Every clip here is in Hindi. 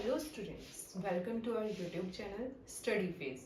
Hello students, welcome to our YouTube channel study phase.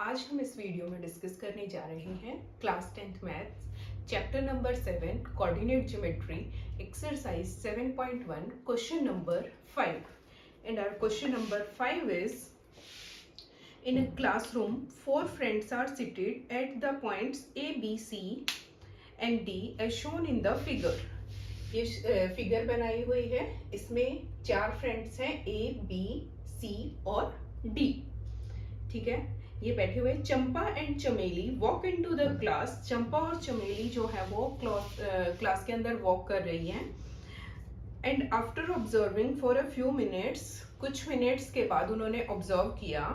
आज हम इस वीडियो में डिस्कस करने जा रहे हैं class 10th maths chapter number 7 coordinate geometry exercise 7.1 question number 5 and our question number 5 is in a classroom 4 friends are seated at the points A, B, C and D as shown in the figure। ये फिगर बनाई हुई है, इसमें 4 फ्रेंड्स हैं ए बी सी और डी। ठीक है, ये बैठे हुए चंपा एंड चमेली वॉक इनटू द क्लास। चंपा और चमेली जो है वो क्लास के अंदर वॉक कर रही हैं। And after observing for a few minutes, कुछ मिनट्स के बाद उन्होंने ऑब्जर्व किया।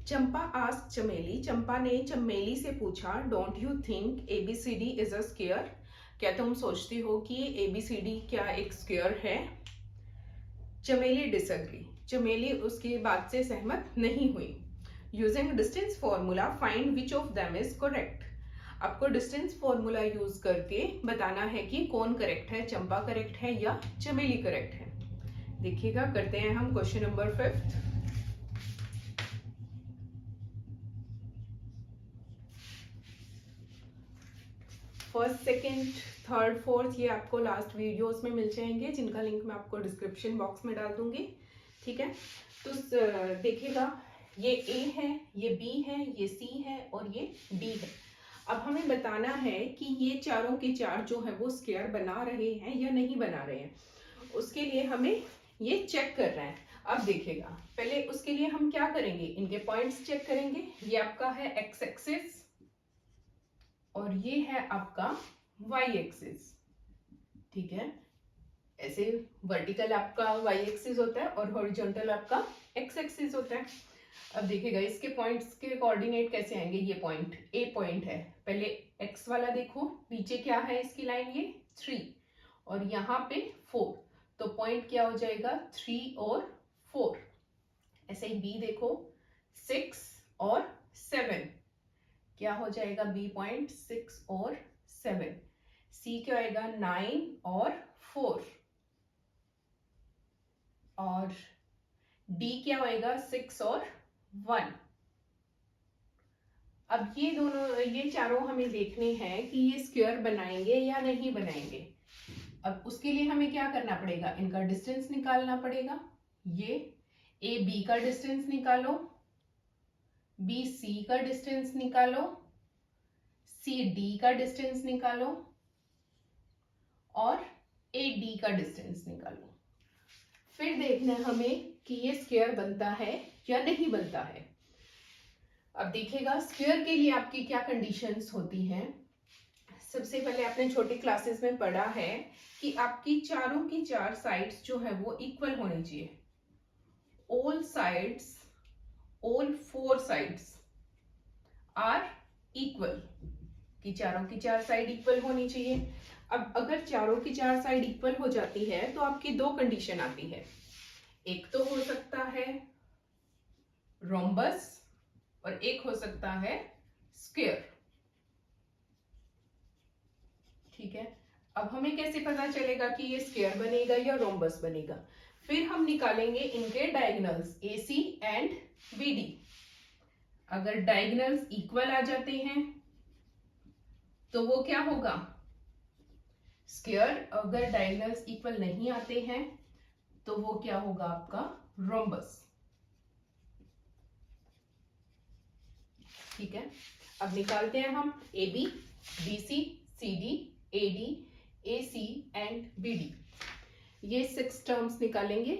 चंपा आस्क्ड चमेली, चंपा ने चमेली से पूछा, don't you think ABCD is a square? क्या तुम सोचती हो कि ABCD क्या एक स्क्वायर है? चमेली डिसएग्री, चमेली उसकी बात से सहमत नहीं हुई। Using distance formula find which of them is correct. आपको डिस्टेंस फॉर्मूला यूज करके बताना है कि कौन करेक्ट है, चंपा करेक्ट है या चमेली करेक्ट है। देखिएगा, करते हैं हम question number 5। First, second, third, fourth ये आपको लास्ट वीडियोस में मिल जाएंगे, जिनका लिंक मैं आपको डिस्क्रिप्शन बॉक्स में डाल दूंगी। ठीक है, तो देखिएगा, ये A है, ये B है, ये C है और ये D है। अब हमें बताना है कि ये चारों के चार जो है वो स्क्वायर बना रहे हैं या नहीं बना रहे हैं। उसके लिए हमें ये चेक करना है। अब देखिएगा, पहले उसके लिए हम क्या करेंगे, इनके पॉइंट्स चेक करेंगे। ये आपका है एक्स एक्सिस और ये है आपका वाई एक्सिस। ठीक है, ऐसे वर्टिकल आपका वाई एक्सिस होता है और हॉरिजॉन्टल आपका एक्स एक्सिस होता है। अब देखिएगा, इसके पॉइंट्स के कोऑर्डिनेट कैसे आएंगे। ये पॉइंट ए पॉइंट है, पहले एक्स वाला देखो, नीचे क्या है इसकी लाइन, ये 3 और यहाँ पे 4, तो पॉइंट क्या हो जाएगा 3 और 4। ऐसे ही बी देखो, 6 और 7, क्या हो जाएगा बी पॉइंट 6 और 7। सी क्या आएगा 9 और 4 और डी क्या होएगा 6 और 1। अब ये दोनों, ये चारों हमें देखने हैं कि ये स्क्वायर बनाएंगे या नहीं बनाएंगे। अब उसके लिए हमें क्या करना पड़ेगा, इनका डिस्टेंस निकालना पड़ेगा। ये ए बी का डिस्टेंस निकालो, बी सी का डिस्टेंस निकालो, सी डी का डिस्टेंस निकालो और ए डी का डिस्टेंस निकालो। फिर देखना है हमें कि ये स्क्वायर बनता है या नहीं बनता है। अब देखिएगा, स्क्वायर के लिए आपकी क्या कंडीशंस होती हैं। सबसे पहले आपने छोटी क्लासेस में पढ़ा है कि आपकी चारों की चार साइड्स जो है वो इक्वल होनी चाहिए। All sides, all 4 sides are equal, कि चारों की चार साइड इक्वल होनी चाहिए। अब अगर चारों की चार साइड इक्वल हो जाती है तो आपकी दो कंडीशन आती है। एक तो हो सकता है रोम्बस और एक हो सकता है स्क्वायर। ठीक है, अब हमें कैसे पता चलेगा कि ये स्क्वायर बनेगा या रोम्बस बनेगा। फिर हम निकालेंगे इनके डायगोनल्स AC एंड BD। अगर डायगोनल्स इक्वल आ जाते हैं तो वो क्या होगा स्क्वायर। अगर डायगोनल्स इक्वल नहीं आते हैं तो वो क्या होगा आपका रोम्बस। ठीक है, अब निकालते हैं हम AB, BC, CD, AD, AC and BD। ये 6 टर्म्स निकालेंगे,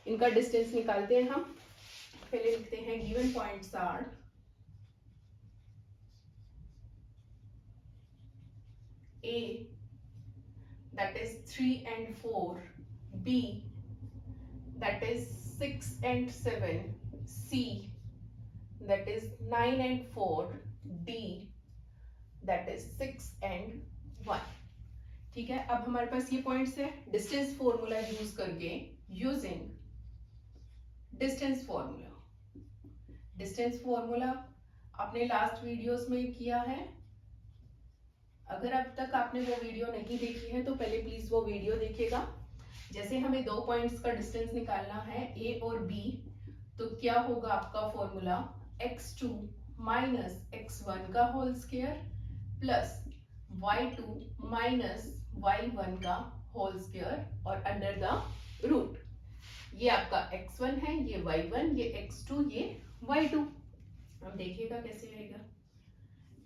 इनका डिस्टेंस निकालते हैं हम। पहले लिखते हैं given points are A that is 3 and 4, B that is 6 and 7, C that is 9 and 4, D that is 6 and 1। ठीक है, अब हमारे पास ये पॉइंट्स है। डिस्टेंस फॉर्मूला यूज करके, using distance formula, distance formula आपने लास्ट वीडियोस में किया है। अगर अब तक आपने वो वीडियो नहीं देखी है तो पहले प्लीज वो वीडियो देखिएगा। जैसे हमें दो पॉइंट्स का डिस्टेंस निकालना है ए और बी, तो क्या होगा आपका फॉर्मूला, x2 माइनस x1 का whole square plus y2 minus y1 का होल स्क्वायर और अंडर द रूट। ये आपका x1 है, ये y1, ये x2, ये y2। अब देखिएगा कैसे आएगा,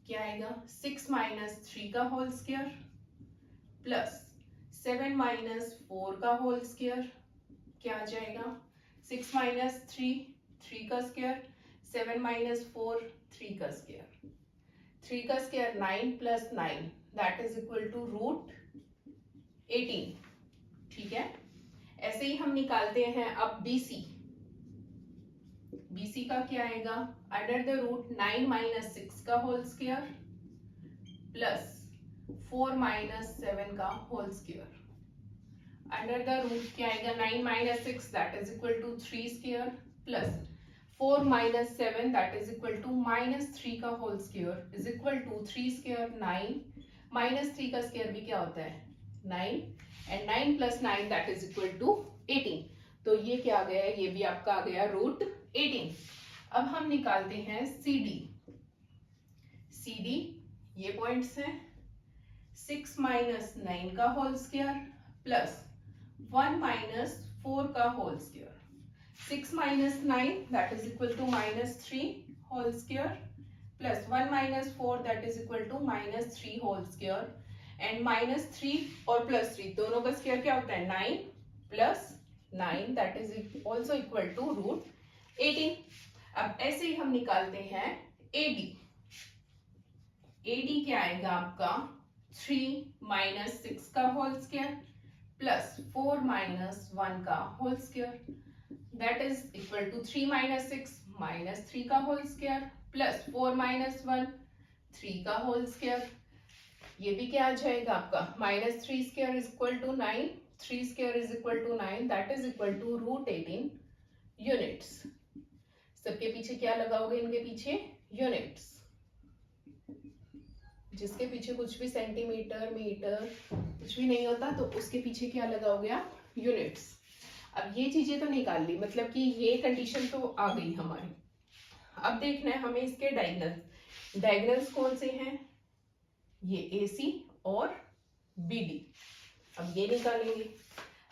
क्या आएगा, 6 माइनस 3 का होल स्क्वायर प्लस 7 माइनस 4 का होल स्क्वायर, क्या आ जाएगा, 6 माइनस 3 3 का स्क्वायर, 7 माइनस 4 3 का स्क्वायर, 3 का square 9 plus 9 that is equal to root 18। ठीक है, ऐसे ही हम निकालते हैं अब BC। BC का क्या आएगा, अंडर द रूट 9 माइनस 6 का होल स्क्वायर प्लस 4 माइनस 7 का whole square, under the root क्या आएगा, 9 minus 6 that is equal to 3 square plus 4 minus 7 that is equal to minus 3 का whole square is equal to 3 square 9 minus 3 का स्क्वायर भी क्या होता है 9 and 9 plus 9 that is equal to 18। तो ये क्या आ गया, ये भी आपका आ गया रूट 18। अब हम निकालते हैं CD। CD ये पॉइंट्स हैं, 6 माइनस 9 का होल स्क्वायर प्लस 1 माइनस 4 का whole square, 6 minus 9 that is equal to minus 3 whole square plus 1 minus 4 that is equal to minus 3 whole square and minus 3 और प्लस 3 दोनों का स्क्वायर क्या होता है 9 plus 9 that is also equal to root 18। अब ऐसे ही हम निकालते हैं AD। AD क्या आएगा आपका, 3 माइनस 6 का होल स्क्वायर प्लस 4 माइनस 1 का whole square that is equal to 3 minus 6 minus 3 का होल स्क्वायर प्लस 4 माइनस 1 3 का होल स्क्वायर। ये भी क्या आ जाएगा आपका, minus 3 square is equal to 9, 3 square is equal to 9 that is equal to root 18 units. सबके पीछे क्या लगाओगे, इनके पीछे यूनिट्स, जिसके पीछे कुछ भी सेंटीमीटर मीटर कुछ भी नहीं होता तो उसके पीछे क्या लगाओगे आप, यूनिट्स। अब ये चीजें तो निकाल ली, मतलब कि ये कंडीशन तो आ गई हमारी। अब देखना है हमें इसके डायगोनल। डायगोनल्स कौन से हैं, ये AC और BD। अब ये निकालेंगे।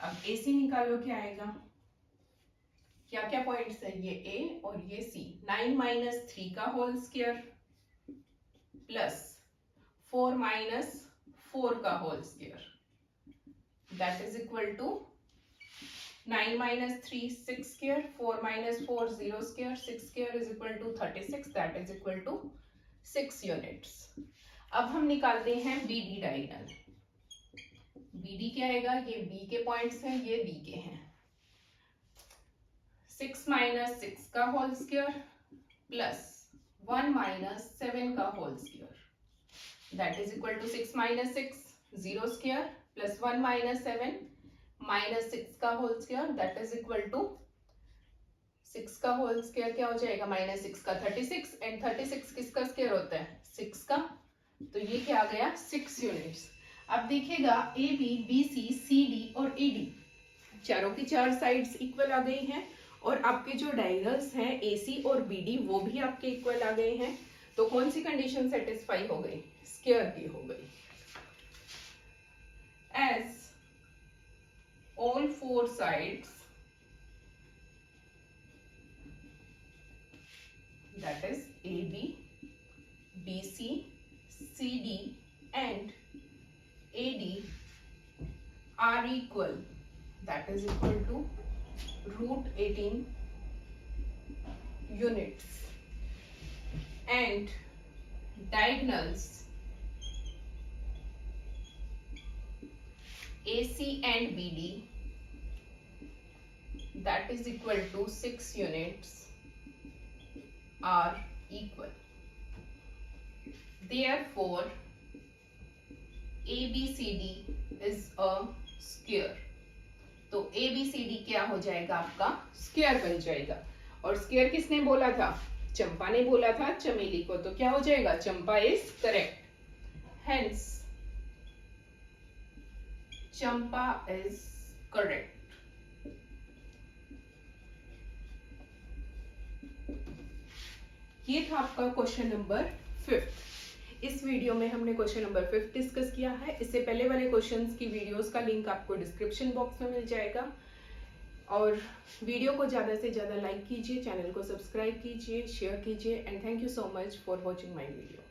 अब AC निकालो, क्या आएगा, क्या क्या पॉइंट्स है, ये A और ये C। 9 माइनस 3 का होल स्क्वायर प्लस 4 माइनस 4 का whole square that is equal to 9 minus 3 6 square, 4 minus 4 0 square, 6 square is equal to 36 that is equal to 6 units. अब हम निकालते हैं BD डायगोनल। BD क्या आएगा, ये B के पॉइंट्स हैं, ये B के हैं। 6 माइनस 6 का होल स्क्वायर प्लस 1 माइनस 7 का whole square that is equal to 6 minus 6 0 square plus 1 minus 7 minus 6 का whole square that is equal to 6 का होल स्क्वायर क्या हो जाएगा, माइनस 6 का 36 एंड 36 किसका स्क्वायर होता है 6 का, तो ये क्या आ गया 6 यूनिट्स। अब देखिएगा AB BC CD और AD चारों की चार साइड्स इक्वल आ गई हैं और आपके जो डायगोनल्स हैं AC और BD वो भी आपके इक्वल आ गए हैं। तो कौन सी कंडीशन सेटिस्फाई हो गई, स्क्वायर की हो गई। As all four sides that is AB, BC, CD and AD are equal, that is equal to root 18 units, and diagonals AC and BD that is equal to 6 units are equal. Therefore, ABCD is a square. तो ABCD क्या हो जाएगा आपका स्क्वायर बन जाएगा। और स्क्वायर किसने बोला था, चंपा ने बोला था चमेली को, तो क्या हो जाएगा Champa is correct. Hence Champa is correct. ये था आपका क्वेश्चन नंबर 5। इस वीडियो में हमने क्वेश्चन नंबर 5 डिस्कस किया है। इससे पहले वाले क्वेश्चंस की वीडियोस का लिंक आपको डिस्क्रिप्शन बॉक्स में मिल जाएगा। और वीडियो को ज़्यादा से ज़्यादा लाइक कीजिए, चैनल को सब्सक्राइब कीजिए, शेयर कीजिए and thank you so much for watching my video.